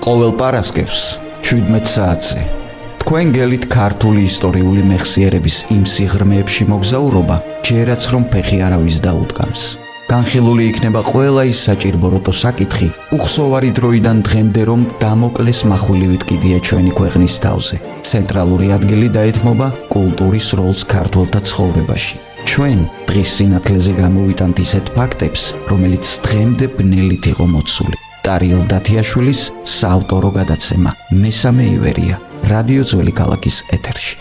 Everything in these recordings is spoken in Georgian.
ყოველ პარასკევს 17 საათზე თქვენ გელით ქართული ისტორიული მეხსიერების იმ სიღრმეებში მოგზაურობა, ჯერაც რომ ფეხი არავის დაუდგამს. განხილული იქნება ყველა ის საჭირბოროტო საკითხი, უხსოვარი დროიდან დღემდე რომ დამოკლეს מחვილივით კიდია ჩვენი ქვეყნის თავზე. ცენტრალური ადგილი დაეთმობა კულტურის როლს ქართველთა ცხოვრებაში. ჩვენ დღის სინათლეზე გამოვიტანთ ისეთ ფაქტებს, რომელიც დღემდე ბნელით იყო მოცული. ტარიელ დათიაშვილის საავტორო გადაცემა მესამე ივერია რადიო ძველი ქალაქის ეთერში.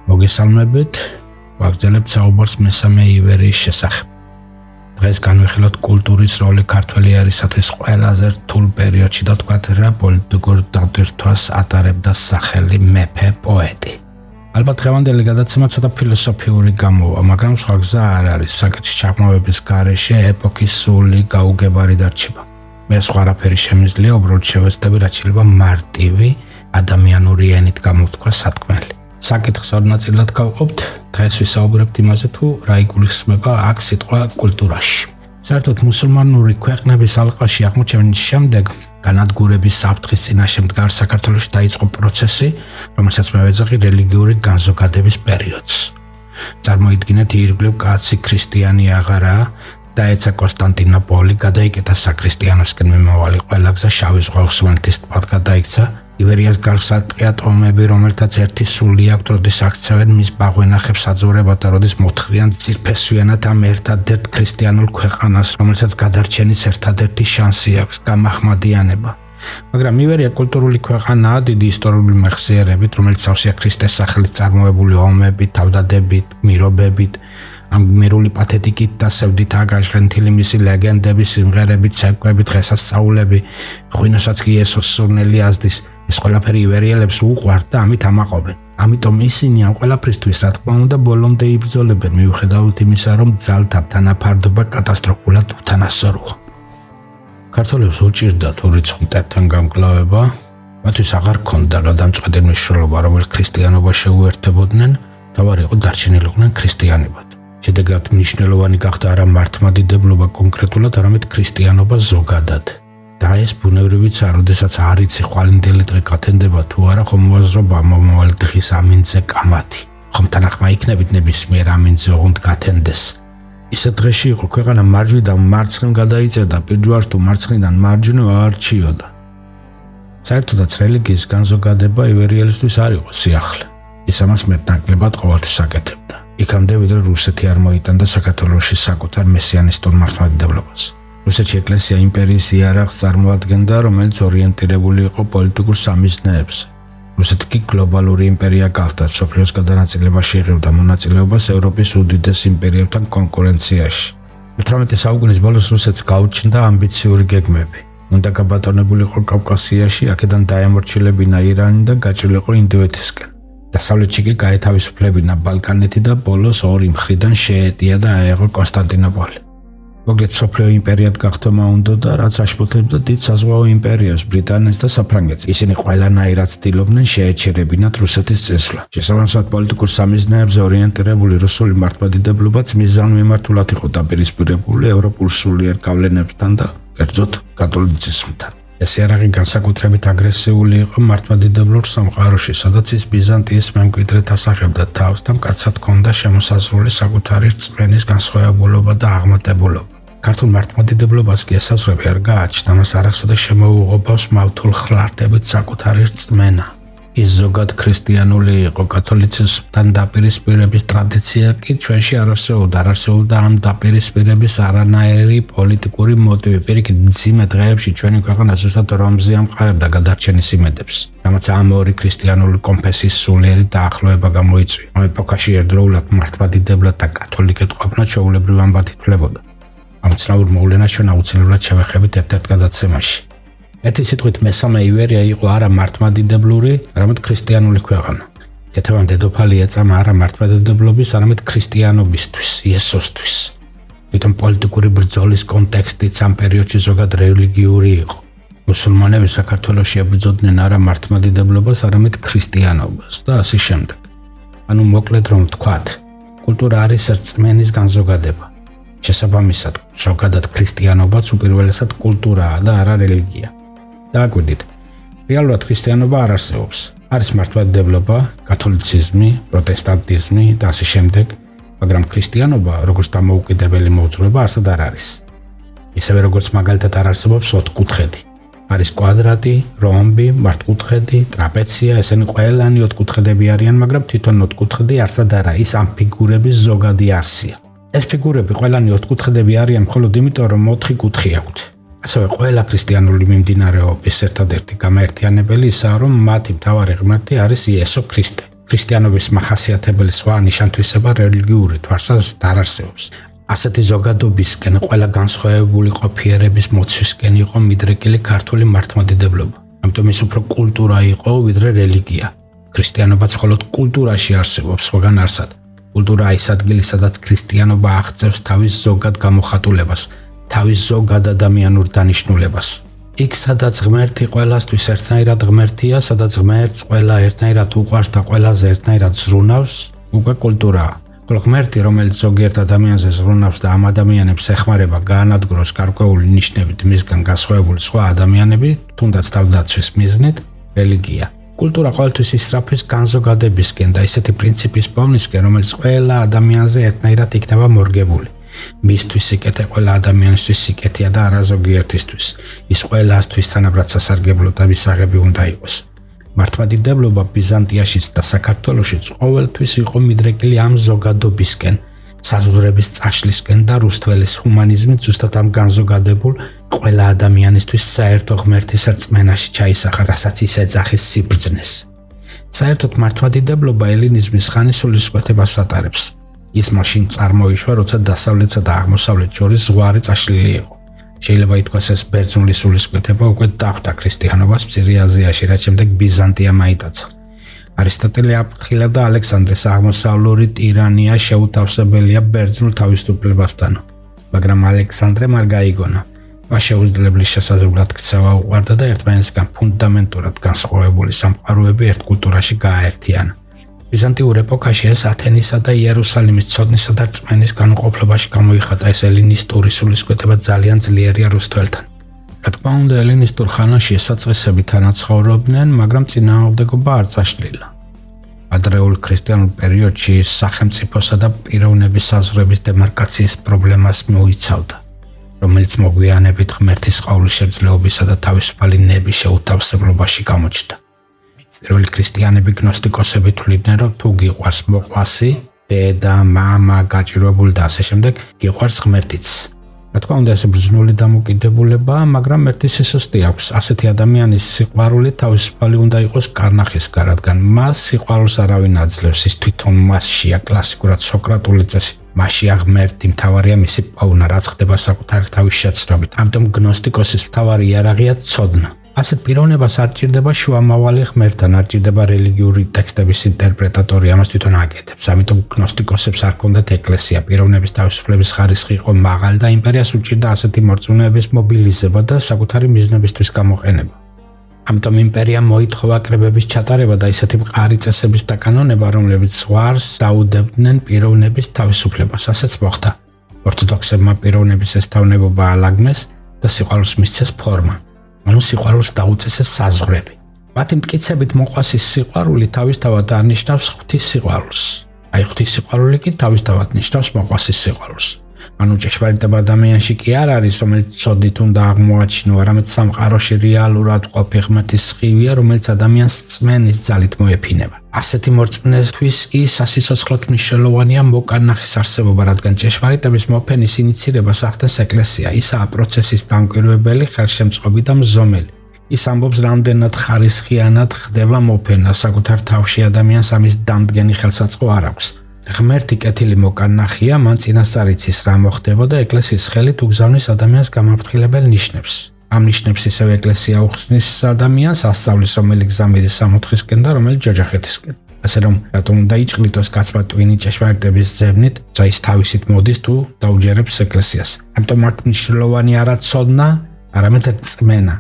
მოგესალმებით, ვაგრძელებთ საუბარს მესამე ივერიის შესახებ. დღეს განვიხილოთ კულტურის როლი ქართველი ერისათვის ყველაზე რთულ პერიოდში და თქვათ რა პოლიტიკურ დატვირთვას ატარებდა სახელი მეფე პოეტი. ალბათ დღევანდელი გადაცემა ცოტა ფილოსოფიური გამოვა, მაგრამ სხვა გზა არ არის. საკითხის ჩაღრმავების გარეშე ეპოქის სული გაუგებარი დარჩება. მე სხვა არაფერი შემიძლია, უბრალოდ შევეცდები, რაც შეიძლება მარტივი ადამიანური ენით გამოვთქვა სათქმელი. საკითხს ორ ნაწილად გავყოფთ. დღეს ვისაუბრებთ იმაზე, თუ რა იგულისხმება აქ სიტყვა კულტურაში. საერთოდ მუსულმანური ქვეყნების ალყაში აღმოჩენის შემდეგ განადგურების საფრთხის წინაშე მდგარ საქართველოში დაიწყო პროცესი, რომელსაც მე ვეძახი რელიგიური განზოგადების პერიოდს. წარმოიდგინეთ, ირგვლივ კაცი ქრისტიანი აღარაა, დაეცა კონსტანტინოპოლი, გადაიკეთა საქრისტიანოსკენ მიმავალი ყველა გზა შავი ზღვის სვანეთის ტბად გადაიქცა. ივერიას გარს ატყია ტომები, რომელთაც ერთი სული აქვთ, როდის აქცევენ მის ბაღვენახებს საძოვრებად და როდის მოთხრიან ძირფესვიანად ამ ერთადერთ ქრისტიანულ ქვეყანას, რომელსაც გადარჩენის ერთადერთი შანსი აქვს, გამაჰმადიანება. მაგრამ ივერია კულტურული ქვეყანაა, დიდი ისტორიული მეხსიერებით, რომელიც სავსეა ქრისტეს სახელით წარმოებული ომებით, თავდადებით, გმირობებით, ამ გმირული პათეტიკით და სევდითაა გაშენთილი მისი ლეგენდები, სიმღერები, ცეკვები, დღესასწაულები, ღვინოსაც კი იესოს სურნელი აზდის. ეს ყველაფერი ივერიელებს უყვართ და ამით ამაყობენ. ამიტომ ისინი ამ ყველაფრისთვის, რა თქმა უნდა, ბოლომდე იბრძოლებენ, მიუხედავად იმისა, რომ ძალთა თანაფარდობა კატასტროფულად უთანასწოროა. ქართველებს უჭირდათ ურიცხ მტერთან გამკლავება, მათთვის აღარ ჰქონდა გადამწყვეტი მნიშვნელობა, რომელიც ქრისტიანობა შეუერთებოდნენ, თავარი იყო დარჩენილიყვნენ ქრისტიანებად. შედეგად მნიშვნელოვანი გახდა არა მართლმადიდებლობა კონკრეტულად, არამედ ქრისტიანობა ზოგადად. და ეს ბუნებრივიც არ, როდესაც არ იცი ხვალინდელი დღე გათენდება თუ არა, ხომ მოაზრობა მომავალი დღის ამინდზე კამათი. ხომ თანახმა იქნებით ნებისმიერ ამინდზე ოღონდ გათენდეს. ისეთ დღეში იყო ქვეყანა მარჯვნიდან მარცხნივ გადაიწერდა, პირჯვარ თუ მარცხნიდან მარჯვნივ აარჩიოდა. საერთოდაც რელიგიის განზოგადება ივერიელისთვის არ იყო სიახლე. ის ამას მეტნაკლებად ყოველთვის აკეთებდა. იქამდე ვიდრე რუსეთი არ მოიტანდა საქართველოში საკუთარ მესიანისტურ მართლმადიდებლობას. რუსეთში ეკლესია იმპერიის იარაღს წარმოადგენდა, რომელიც ორიენტირებული იყო პოლიტიკურ სამიზნეებზე. რუსეთი კი გლობალური იმპერია გახდა, მსოფლიოს გადანაწილებაში იღებდა მონაწილეობას ევროპის უდიდეს იმპერიებთან კონკურენციაში. 18 საუკუნის ბოლოს რუსეთს გაუჩნდა ამბიციური გეგმები. უნდა გაბატონებულიყო კავკასიაში, აქედან დაემორჩილებინა ირანი და გაჭრილიყო ინდოეთისკენ. დასავლეთში კი გაეთავისუფლებინა ბალკანეთი და ბოლოს ორი მხრიდან შეეტია და აეღო კონსტანტინოპოლი. მოკლედ მსოფლიო იმპერიად გახდომა უნდოდა, რაც აშფოთებდა დიდ საზღვაო იმპერიებს, ბრიტანეთს და საფრანგეთს. ისინი ყველანაირად ცდილობდნენ შეეჩერებინათ რუსეთის წინსვლა. შესაბამისად პოლიტიკურ სამიზნეებზე ორიენტირებული რუსული მართლმადიდებლობაც მიზანმიმართულად იყო დაპირისპირებული ევროპულ სულიერ გავლენებთან და კერძოდ კათოლიციზმთან. ეს იარაღი განსაკუთრებით აგრესიული იყო მართლმადიდებლურ სამყაროში, სადაც ის ბიზანტიის მემკვიდრედ ასახებდა თავს და მკაცად ჰქონდა შემოსაზღვრული საკუთარი რწმენის განსხვავებულობა და აღმატებულობა. ქართულ მართლმადიდებლობას კი ესაზღვრები არ გააჩნდა, მას არასოდეს შემოუღობავს მავთულ ხლარტებით საკუთარი რწმენა. ის ზოგად ქრისტიანული იყო, კათოლიციზმთან დაპირისპირების ტრადიცია კი ჩვენში არ არსებობდა ამ დაპირისპირების არანაირი პოლიტიკური მოტივი. პირიქით, მძიმე დღეებში ჩვენი ქვეყანა ზუსტად რომზე ამყარებდა გადარჩენის იმედებს, რამაც ამ ორი ქრისტიანული კონფესიის სულიერი დაახლოება გამოიწვია. ამ ეპოქაში ერთდროულად მართლმადიდებლად და კათოლიკეთ ყოფნა ჩვეულებრივ ამბად ითვლებოდა. ამ ცნაურ მოვლენას ჩვენ აუცილებლად შევეხებით ერთ-ერთ გადაცემაში. ერთი სიტყვით მესამე ივერია იყო არა მართლმადიდებლური, არამედ ქრისტიანული ქვეყანა. კეთევან დედოფალი ეწამა არა მართლმადიდებლობის, არამედ ქრისტიანობისთვის, იესოსთვის. თვითონ პოლიტიკური ბრძოლის კონტექსტიც ამ პერიოდში ზოგად რელიგიური იყო. მუსულმანები საქართველოში ებრძოდნენ არა მართლმადიდებლობას, არამედ ქრისტიანობას და ასე შემდეგ. ანუ მოკლედ რომ ვთქვათ, კულტურა არის რწმენის განზოგადება. შესაბამისად, ზოგადად ქრისტიანობაც უპირველესად კულტურაა და არა რელიგია. დააკვირდით, რეალურად ქრისტიანობა არ არსებობს. არის მართლმადიდებლობა, კათოლიციზმი, პროტესტანტიზმი და ასე შემდეგ, მაგრამ ქრისტიანობა, როგორც დამოუკიდებელი მოძღვრება, არსად არ არის. ისევე როგორც მაგალითად არ არსებობს ოთხკუთხედი. არის კვადრატი, რომბი, მართკუთხედი, ტრაპეცია, ესენი ყველანი ოთხკუთხედები არიან, მაგრამ თვითონ ოთხკუთხედი არსად არა, ის ამ ფიგურების ზოგადი არსია. ეს ფიგურები ყველანი ოთხკუთხედები არიან მხოლოდ იმიტომ, რომ 4 კუთხე აქვთ. ასევე ყველა ქრისტიანული მიმდინარეობის ერთადერთი გამაერთიანებელი ისაა, რომ მათი მთავარი ღმერთი არის იესო ქრისტე. ქრისტიანობის მახასიათებელი სხვა ნიშანთვისება რელიგიური თვალსაზრისით არ არსებობს. ასეთი ზოგადობისკენ ყველა განსხვავებული ყოფიერების მოცვისკენ იყო მიდრეკილი ქართული მართლმადიდებლობა. ამიტომ ის უფრო კულტურა იყო, ვიდრე რელიგია. ქრისტიანობაც მხოლოდ კულტურაში არსებობს, სხვაგან არსად. კულტურაა ის ადგილი, სადაც ქრისტიანობა აღწევს თავის ზოგად გამოხატულებას, თავის ზოგად ადამიანურ დანიშნულებას. იქ, სადაც ღმერთი ყველასთვის ერთნაირად ღმერთია, სადაც ღმერთს ყველა ერთნაირად უყვარს და ყველაზე ერთნაირად ზრუნავს, უკვე კულტურაა. ხოლო ღმერთი, რომელიც ზოგიერთ ადამიანზე ზრუნავს და ამ ადამიანებს ეხმარება გაანადგუროს გარკვეული ნიშნებით მისგან განსხვავებული სხვა ადამიანები, თუნდაც თავდაცვის მიზნით, რელიგია. კულტურა ყოველთვის ისწრაფვის განზოგადებისკენ და ისეთი პრინციპის პოვნისკენ, რომელიც ყველა ადამიანზე ერთნაირად იქნება მორგებული. მისთვის სიკეთე ყველა ადამიანისთვის სიკეთეა და არა ზოგიერთისთვის. ის ყველასთვის თანაბრად სასარგებლო და მისაღები უნდა იყოს. მართლმადიდებლობა ბიზანტიაშიც და საქართველოშიც ყოველთვის იყო მიდრეკილი ამ ზოგადობისკენ, საზღვრების წაშლისკენ და რუსთველის ჰუმანიზმით ზუსტად ამ განზოგადებულ ყველა ადამიანისთვის საერთო ღმერთის რწმენაში ჩაისახა, რასაც ის ეძახის სიბრძნეს. საერთოდ მართლმადიდებლობა ელინიზმის ხანისულისკვეთებას ატარებს. ის მაშინ წარმოიშვა, როცა დასავლეთსა და აღმოსავლეთ შორის ზღვარი წაშლილი იყო. შეიძლება ითქვას, ეს ბერძნული სულისკვეთება უკვე დახვდა ქრისტიანობას მცირე აზიაში, რაც შემდეგ ბიზანტიამ აიტაცა. არისტოტელე აფრთხილებდა ალექსანდრეს აღმოსავლური ტირანია შეუთავსებელია ბერძნულ თავისუფლებასთანო, მაგრამ ალექსანდრემ არ გაიგონა. მას შეუძლებლის შესაძლებლად ქცევა უყვარდა და ერთმანეთისგან ფუნდამენტურად განსხვავებული სამყაროები ერთ კულტურაში გააერთიანა. ბიზანტიურ ეპოქაში ეს ათენისა და იერუსალიმის ცოდნისა და რწმენის განუყოფლებაში გამოიხატა. ეს ელინისტური სულისკვეთება ძალიან ძლიერია რუსთველთან. რა თქმა უნდა, ელინისტურ ხანაში ესაწესები თანაცხოვრობდნენ, მაგრამ წინააღმდეგობა არ წაშლილა. ადრეულ ქრისტიანულ პერიოდში სახელმწიფოსა და პიროვნების საზღვრების დემარკაციის პრობლემას მოიცავდა, რომელიც მოგვიანებით ღმერთის ყოვლისშემძლეობისა და თავისუფალი ნების შეუთავსებლობაში გამოჩნდა. პირველი ქრისტიანები გნოსტიკოსები თვლიდნენ, რომ თუ გიყვარს მოყვასი, დედა, მამა, გაჭირვებული და ასე შემდეგ, გიყვარს ღმერთიც. რა თქმა უნდა, ეს ბრძნული დამოკიდებულებაა, მაგრამ მერტის სისუსტე აქვს. ასეთი ადამიანის სიყვარული თავისუფალი უნდა იყოს კარნახისგან, რადგან მას სიყვარულს არავინ აძლევს. ის თვითონ მასშია, კლასიკურად სოკრატული წესით. მასშია ღმერთი, მთავარია მისი პოვნა, რაც ხდება საკუთარი თავის შეცდომით. ამიტომ გნოსტიკოსის მთავარი იარაღია ცოდნა. ასეთ პიროვნებას არ ჭირდება შუამავალი ღმერთთან, არ ჭირდება რელიგიური ტექსტების ინტერპრეტატორი, ამას თვითონ აკეთებს. ამიტომ გნოსტიკოსებს არ ჰქონდათ ეკლესია, პიროვნების თავისუფლების ხარისხი იყო მაღალი და იმპერიას უჭირდა ასეთი მორწმუნეების მობილიზება და საკუთარი მიზნებისთვის გამოყენება. ამიტომ იმპერიამ მოითხოვა კრებების ჩატარება და ისეთი მყარი წესების დაკანონება, რომლებიც ზღვარს დაუდებდნენ პიროვნების თავისუფლებას. ასეც მოხდა. ორთოდოქსებმა პიროვნების ესთავნებობა ალაგნეს და სიყვარულს მისცეს ფორმა. ანუ სიყვარულს დაუწესეს საზღვრები. მათი მტკიცებით მოყვასის სიყვარული თავისთავად არ ნიშნავს ღვთის სიყვარულს. აი ღვთის სიყვარული კი თავისთავად ნიშნავს მოყვასის სიყვარულს. ანუ ჭეშმარიტება ადამიანში კი არ არის, რომელიც ცოდნით უნდა აღმოაჩინო, არამედ სამყაროში რეალურად ყოფი ღმერთის სხივია, რომელიც ადამიანს რწმენის ძალით მოეფინება. ასეთი მორწმუნესთვის კი სასიცოცხლოდ მნიშვნელოვანია მოკარნახის არსებობა, რადგან ჭეშმარიტების მოფენის ინიცირებას ახდენს ეკლესია. ისაა პროცესის დამკვირვებელი, ხელშემწყობი და მზომელი. ის ამბობს, რამდენად ხარისხიანად ხდება მოფენა, საკუთარ თავში ადამიანს ამის დამდგენი ხელსაწყო არ აქვს. ღმერთი კეთილი მოკარნახია, მან წინასწარ იცის რა მოხდება და ეკლესიის ხელით უგზავნის ადამიანს გამაფრთხილებელ ნიშნებს. ამ ნიშნებს ისევ ეკლესია უხსნის ადამიანს, ასწავლის რომელი გზა მიდის სამოთხისკენ და რომელი ჯოჯახეთისკენ. ასე რომ, რატომ უნდა იჭყლიტოს კაცმა ტვინი ჭეშმარიტების ძებნით, როცა ის თავისით მოდის თუ დაუჯერებს ეკლესიას. ამიტომ არ მნიშვნელოვანი არა ცოდნა, არამედ რწმენა.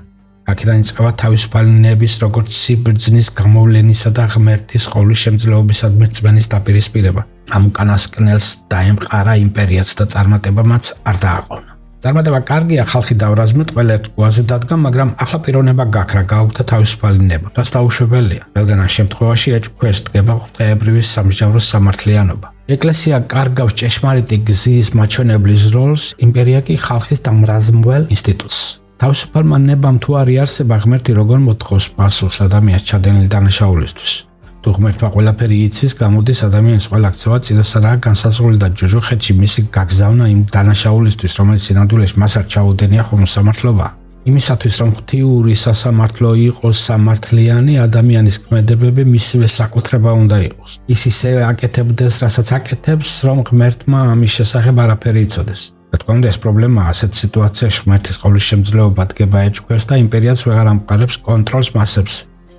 აქედან იწყება თავისუფალნების როგორც სიბრძნის გამოვლენისა და ღმერთის ყოვლის შემძლეობისადმი რწმენის დაპირისპირება. ამ უკანასკნელს დაემყარა იმპერიაც და წარმატებამაც არ დააყოვნა. წარმატება კარგია, ხალხი დავრაზმეთ, ყველა ერთ გვაზე დადგა, მაგრამ ახლა პიროვნება გაქრა, გაუგდა თავისუფალი ნება. რაც დაუშვებელია, რადგან ამ შემთხვევაში ეჭვქვეშ დგება ღვთაებრივი სამსჯავროს სამართლიანობა. ეკლესია კარგავს ჭეშმარიტი გზის მაჩვენებლის როლს, იმპერია კი ხალხის დამრაზმველ ინსტიტუტს. თავისუფალმა ნებამ თუ არ იარსება, ღმერთი როგორ მოთხოვს პასუხს ადამიანს ჩადენილი დანაშაულისთვის. თუ ღმერთმა ყველაფერი იცის, გამოდის ადამიანის ყველა ქცევა წინასწარაა განსაზღვრული და ჯოჯოხეთში მისი გაგზავნა იმ დანაშაულისთვის, რომელიც სინამდვილეში მას არ ჩაუდენია ხოლმე სამართლობა. იმისათვის, რომ ღვთიური სასამართლო იყოს სამართლიანი, ადამიანის ქმედებები მისივე საკუთრება უნდა იყოს. ის ისევე აკეთებდეს, რასაც აკეთებს, რომ ღმერთმა ამის შესახებ არაფერი იცოდეს. თქმა უნდა, ეს პრობლემაა ასეთ სიტუაციაში ღმერთის ყოვლის შემძლეობა დგება ეჭვქვეშ და იმპერიაც ვეღარ ამყარებს კონტროლს მასებს.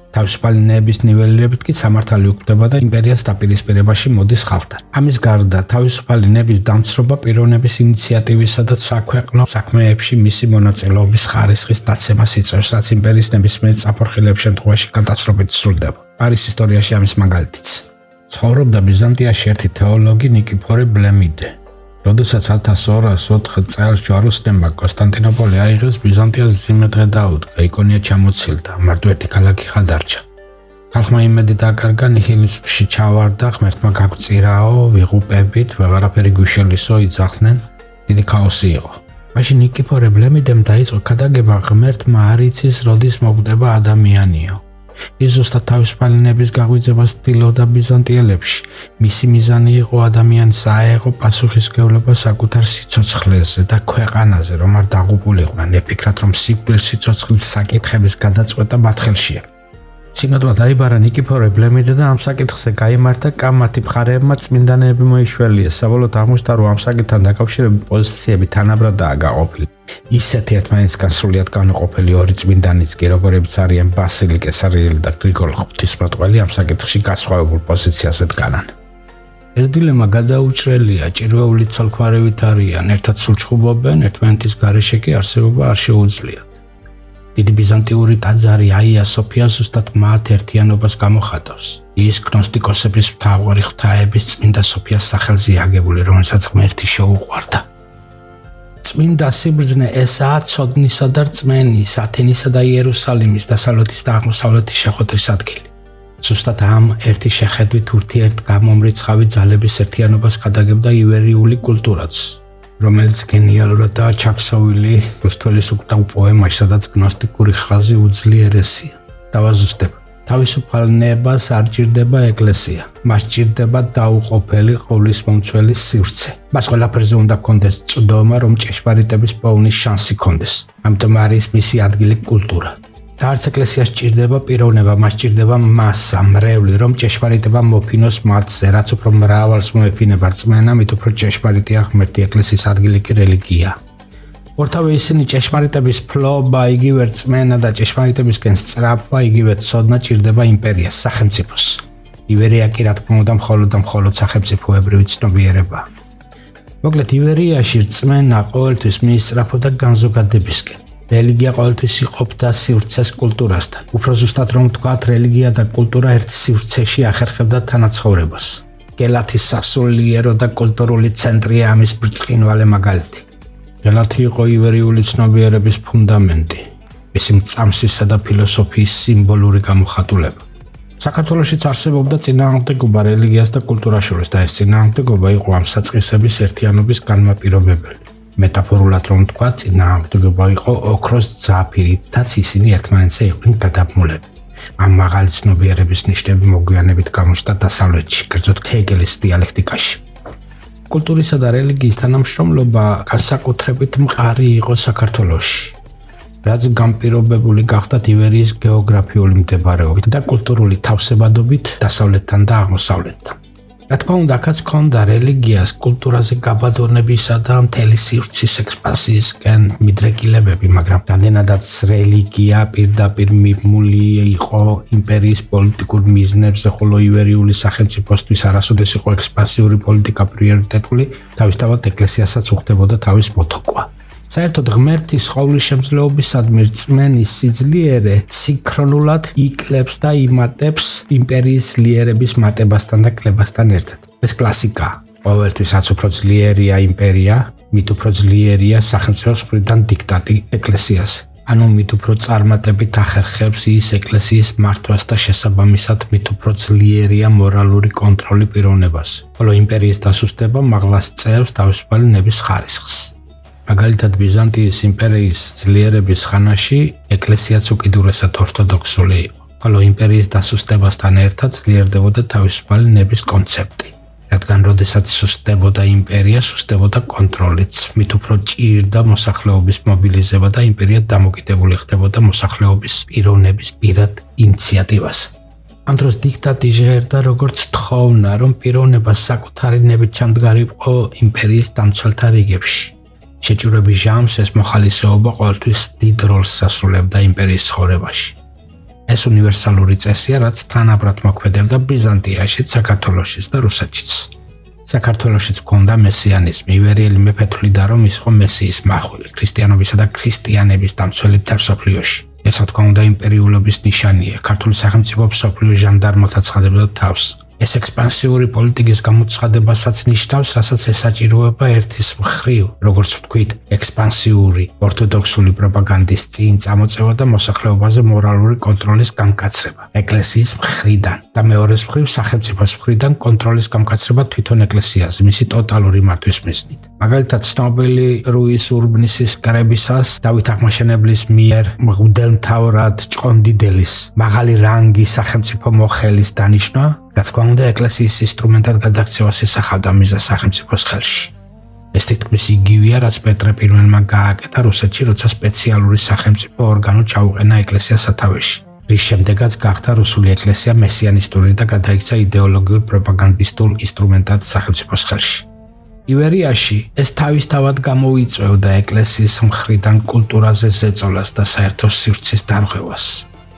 თავისუფალი ნების ნიველირებით კი სამართალი უქმდება და იმპერიას დაპირისპირებაში მოდის ხალხთან. ამის გარდა, თავისუფალი ნების დამცრობა პიროვნების ინიციატივისა და საქვეყნო საქმეებში მისი მონაწილეობის ხარისხის დაცემას იწევს, რაც იმპერიის ნებისმიერ წაფორხილების შემთხვევაში კატასტროფით სრულდება. არის ისტორიაში ამის მაგალითიც. ცხოვრობდა ბიზანტიაში ერთი თეოლოგი ნიკიფორე ბლემიდე. როდესაც 1204 წელს ჯვაროსნებმა კონსტანტინოპოლი აიღეს, ბიზანტიას მძიმე დღე დაუდგა, იკონია ჩამოცილდა, მარტო ერთი ქალაქი ხადარჩა. ხალხმა იმედი დაკარგა, ნიჰილიზმში ჩავარდა, ღმერთმა გაგწირაო, ვიღუპებით, ვეღარაფერი გვიშელისო, იძახდნენ, დიდი ქაოსი იყო. მაშინ ნიკიფორე ბლემიდემ დაიწყო ქადაგება, ღმერთმა არ იცის, როდის მოკვდება ადამიანიო. ის ზუსტად თავისუფალი ნების გაღვიძებას ცდილობდა ბიზანტიელებში. მისი მიზანი იყო ადამიანს აეღო პასუხისმგებლობა საკუთარ სიცოცხლეზე და ქვეყანაზე, რომ არ დაღუპულიყვნენ, ეფიქრათ, რომ სიკვდილის სიცოცხლის საკითხების გადაწყვეტა მათ ხელშია. სინოდმა დაიბარა ნიკიფორე ბლემიდე და ამ საკითხზე გაიმართა კამათი მხარეებმა წმინდანები მოიშველიეს. საბოლოოდ აღმოჩნდა, რომ ამ საკითხთან დაკავშირებით პოზიციები თანაბრადაა გაყოფილი. ისეთი ერთმანეთისგან სრულიად განუყოფელი ორი წმინდანიც კი, როგორებიც არიან ბასილი კესარიელი და გრიგოლ ღვთისმეტყველი, ამ საკითხში განსხვავებულ პოზიციაზე დგანან. ეს დილემა გადაუჭრელია, ჭირვეული ცოლქმარივით არიან, ერთად სულჩხუბობენ, ერთმანეთის გარეშე კი არსებობა არ შეუძლიათ. დიდი ბიზანტიური ტაძარი აია სოფია ზუსტად მათ ერთიანობას გამოხატავს. ის გნოსტიკოსების მთავარი ღვთაების წმინდა სოფიას სახელზე აგებული, რომელსაც ღმერთი შეუყვარდა. წმინდა სიბრძნე ესაა ცოდნისა და რწმენის, ათენისა და იერუსალიმის, დასავლეთის და აღმოსავლეთის შეხვედრის ადგილი. ზუსტად ამ ერთი შეხედვით ურთიერთგამომრიცხავი ძალების ერთიანობას გადაგებდა ივერიული კულტურაც, რომელიც გენიალურადაა ჩაქსოვილი რუსთველის უკტავ პოემაში, სადაც გნოსტიკური ხაზი უძლიერესია. დავაზუსტებ. თავისუფალ ნებას არ ჭირდება ეკლესია. მას ჭირდება დაუყოფელი ყოვლისმომცველის სივრცე. მას ყველაფერზე უნდა კონდეს წვდომა, რომ ჭეშმარიტების პოვნის შანსი კონდეს. ამიტომ არის მისი ადგილი კულტურა. და არც ეკლესიას ჭირდება პიროვნება, მას ჭირდება მასა, მრევლი, რომ ჭეშმარიტება მოფინოს მათზე, რაც უფრო მრავალს მოეფინება რწმენა, მით უფრო ჭეშმარიტია ღმერთი. ეკლესიის ადგილი კი რელიგია. ორთავე ისინი ჭეშმარიტების ფლობა, იგივე რწმენა და ჭეშმარიტებისკენ სწრაფვა, იგივე ცოდნა ჭირდება იმპერიას, სახელმწიფოს. ივერია კი რა თქმა უნდა მხოლოდ სახელმწიფოებრივი ცნობიერება. მოკლედ ივერიაში რწმენა ყოველთვის მიისწრაფოდა განზოგადებისკენ. რელიგია ყოველთვის იყოფდა სივრცეს კულტურასთან. უფრო ზუსტად რომ ვთქვათ, რელიგია და კულტურა ერთ სივრცეში ახერხებდა თანაცხოვრებას. გელათის სასულიერო და კულტურული ცენტრია ამის ბრწყინვალე მაგალითი. გელათი იყო ივერიული ცნობიერების ფუნდამენტი, მისი მწამსისა და ფილოსოფიის სიმბოლური გამოხატულება. საქართველოშიც არსებობდა წინააღმდეგობა რელიგიას და კულტურას შორის და ეს წინააღმდეგობა იყო ამ საწყისების ერთიანობის განმაპირობებელი. მეტაფორულად რომ ვთქვათ, წინააღმდეგობა იყო ოქროს ძაფირითაც ისინი ერთმანეთზე იყვნენ გადაბმულები. ამ მაღალი ცნობიერების ნიშნები მოგვიანებით გამოჩნდა დასავლეთში, კერძოდ ჰეგელის დიალექტიკაში. კულტურისა და რელიგიის თანამშრომლობა განსაკუთრებით მყარი იყო საქართველოში, რაც განპირობებული გახდა ივერიის გეოგრაფიული მდებარეობით და კულტურული თავსებადობით დასავლეთთან და აღმოსავლეთთან. რა თქმა უნდა, აქაც ჰქონდა რელიგიას კულტურაზე გაბატონებისა და მთელი სივრცის ექსპანსიისკენ მიდრეკილებები, მაგრამ რამდენადაც რელიგია პირდაპირ მიმული იყო იმპერიის პოლიტიკურ მიზნებზე, ხოლო ივერიული სახელმწიფოსთვის არასოდეს იყო ექსპანსიური პოლიტიკა პრიორიტეტული, თავისთავად ეკლესიასაც უხდებოდა თავის მოთხოვნა. საერთოდ ღმერთის ყოვლისშემძლეობისადმი რწმენის სიძლიერე სინქრონულად იკლებს და იმატებს იმპერიის ძლიერების მატებასთან და კლებასთან ერთად. ეს კლასიკაა. ყოველთვის რაც უფრო ძლიერია იმპერია, მით უფრო ძლიერია სახელმწიფოს მხრიდან დიქტატი ეკლესიაზე. ანუ მით უფრო წარმატებით ახერხებს ის ეკლესიის მართვას და შესაბამისად მით უფრო ძლიერია მორალური კონტროლი პიროვნებას. ხოლო იმპერიის დასუსტება მაღლა სწევს თავისუფალი ნების ხარისხს. მაგალითად ბიზანტიის იმპერიის ძლიერების ხანაში ეკლესიაც უკიდურესად ორთოდოქსული იყო. ხოლო იმპერიის დასუსტებასთან ერთად ძლიერდებოდა თავისუფალი ნების კონცეფტი. რადგან როდესაც სუსტდებოდა იმპერია, სუსტდებოდა კონტროლიც, მით უფრო ჭირდა მოსახლეობის მობილიზება და იმპერია დამოკიდებული ხდებოდა მოსახლეობის პიროვნების პირად ინიციატივას. ამ დროს დიქტატი ჟღერდა როგორც თხოვნა, რომ პიროვნება საკუთარი ნებით ჩამდგარიყო იმპერიის დამცველთა რიგებში. შეჭურების ჟამს ეს მოხალისეობა ყოველთვის დიდ როლს ასრულებდა იმპერიის ცხოვრებაში. ეს უნივერსალური წესია, რაც თანაბრად მოქმედებდა ბიზანტიაში, საქართველოშიც და რუსეთშიც. საქართველოშიც ჰქონდა მესიანიზმი, ივერიელი მეფე თვლიდა, რომ ის იყო მესიის მახვილი, ქრისტიანობისა და ქრისტიანების დამცველი მსოფლიოში. ეს რა თქმა უნდა იმპერიულობის ნიშანია. ქართული სახელმწიფო მსოფლიო ჟანდარმოთა ცხადებდა თავს. ეს ექსპანსიური პოლიტიკის გამოცხადებასაც ნიშნავს, რასაც ესაჭიროება ერთის მხრივ, როგორც ვთქვით, ექსპანსიური ორთოდოქსული პროპაგანდის წინ წამოწევა და მოსახლეობაზე მორალური კონტროლის გამკაცრება ეკლესიის მხრიდან და მეორეს მხრივ სახელმწიფოს მხრიდან კონტროლის გამკაცრება თვითონ ეკლესიაზე, მისი ტოტალური მართვის მიზნით. მაგალითად, ცნობილი რუის ურბნისის კრებისას დავით აღმაშენებლის მიერ მღვდელმთავრად ჭყონდიდელის მაღალი რანგის სახელმწიფო მოხელის დანიშვნა რა თქმა უნდა ეკლესიის ინსტრუმენტად გადაქცევას ისახავდა მიზას სახელმწიფოს ხელში. ეს თითქმის იგივეა, რაც პეტრე პირველმა გააკეთა რუსეთში, როცა სპეციალური სახელმწიფო ორგანო ჩაუყენა ეკლესიას სათავეში, რის შემდეგაც გახდა რუსული ეკლესია მესიანისტური და გადაიქცა იდეოლოგიურ პროპაგანდისტულ ინსტრუმენტად სახელმწიფოს ხელში. ივერიაში ეს თავისთავად გამოიწვევდა ეკლესიის მხრიდან კულტურაზე ზეწოლას და საერთო სივრცის დარღვევას.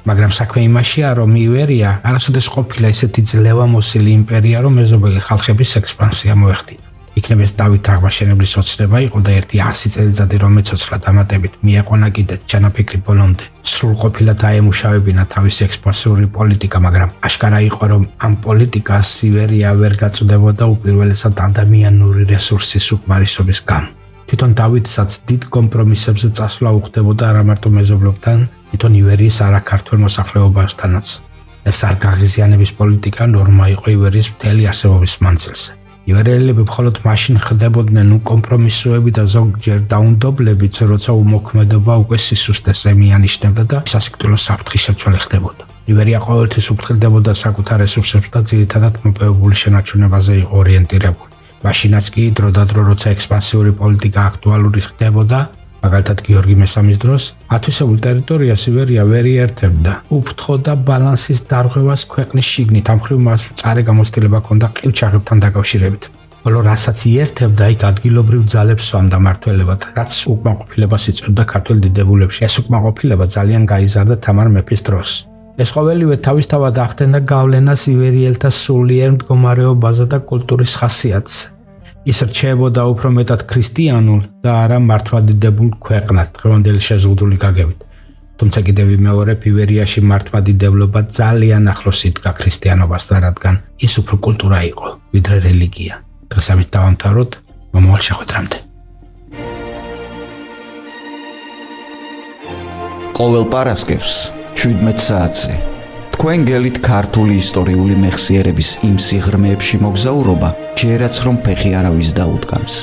მაგრამ საქმე იმაშია, რომ ივერია არასოდეს ყოფილა ისეთი ძლევამოსილი იმპერია, რომ მეზობელი ხალხების ექსპანსია მოეხდინა. იქნებ ეს დავით აღმაშენებლის ოცნება იყო და ერთი 100 წელიწადი რომ ეცოცხლა დამატებით მიეყვანა კიდეც ჩანაფიქრი ბოლომდე. სრულყოფილად აემუშავებინა თავისი ექსპანსიური პოლიტიკა, მაგრამ აშკარა იყო, რომ ამ პოლიტიკას ივერია ვერ გაწუდებოდა უპირველესად ადამიანური რესურსის უკმარისობის გამო. თვითონ დავითსაც დიდ კომპრომისებზე წასვლა უხდებოდა არა მარტო მეზობლებთან, თვითონ ივერიის არაქართველ მოსახლეობასთანაც. ეს არ გაღიზიანების პოლიტიკა ნორმა იყო ივერიის მთელი არსებობის მანძილზე. ივერიელები მხოლოდ მაშინ ხდებოდნენ უკომპრომისოები და ზოგჯერ დაუნდობლებიც, როცა უმოქმედობა უკვე სისუსტეზე მიანიშნებდა და სასიკვდილო საფრთხის შეცვალე ხდებოდა. ივერია ყოველთვის უფრთხილდებოდა საკუთარ რესურსებს და ძირითადად მოპოვებული შენარჩუნებაზე იყო ორიენტირებული. მაშინაც კი დროდადრო როცა ექსპანსიური პოლიტიკა აქტუალური ხდებოდა, მაგალითად გიორგი მესამის დროს, ათვისებულ ტერიტორიას ივერია ვერ იერთებდა. უფრთხოდა ბალანსის დარღვევას ქვეყნის შიგნით, ამ მხრივ მას მწარე გამოცდილება ჰქონდა ყივჩაღებთან დაკავშირებით. ხოლო რასაც იერთებდა, იქ ადგილობრივ ძალებს სვამდა მმართველებად, რაც უკმაყოფილებას იწვევდა ქართველ დიდებულებში. ეს უკმაყოფილება ძალიან გაიზარდა თამარ მეფის დროს. ეს ყოველივე თავისთავად ახდენდა გავლენას ივერიელთა სულიერ მდგომარეობაზე და კულტურის ხასიათზე. ის რჩებოდა უფრო მეტად ქრისტიანულ და არა მართლმადიდებულ ქვეყნად დღევანდელი შეზღუდული გაგებით. თუმცა კიდევ ვიმეორებ, ივერიაში მართლმადიდებლობა ძალიან ახლოს იდგა ქრისტიანობასთან, რადგან ის უფრო კულტურა იყო, ვიდრე რელიგია. დღეს ამით დავამთავროთ, მომავალ შეხვედრამდე. ყოველ პარასკევს 17 საათზე თქვენ გელით ქართული ისტორიული მეხსიერების იმ სიღრმეებში მოგზაურობა, ჯერაც რომ ფეხი არავის დაუდგამს.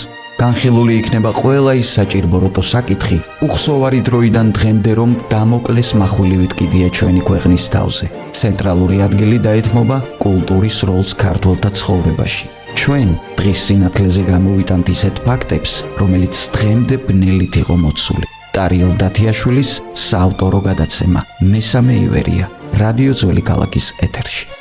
განხილული იქნება ყველა ის საჭირბოროტო საკითხი, უხსოვარი დროიდან დღემდე რომ დამოკლეს מחვილივით კიდია ჩვენი ქვეყნის თავზე. ცენტრალური ადგილი დაეთმობა კულტურის როლს ქართველთა ცხოვრებაში. ჩვენ დღის სინათლეზე გამოვიტანთ ისეთ ფაქტებს, რომელიც დღემდე ბნელით იყო მოცული. ტარიელ დათიაშვილის საავტორო გადაცემა მესამე ივერია, რადიო ძველი ქალაქის ეთერში.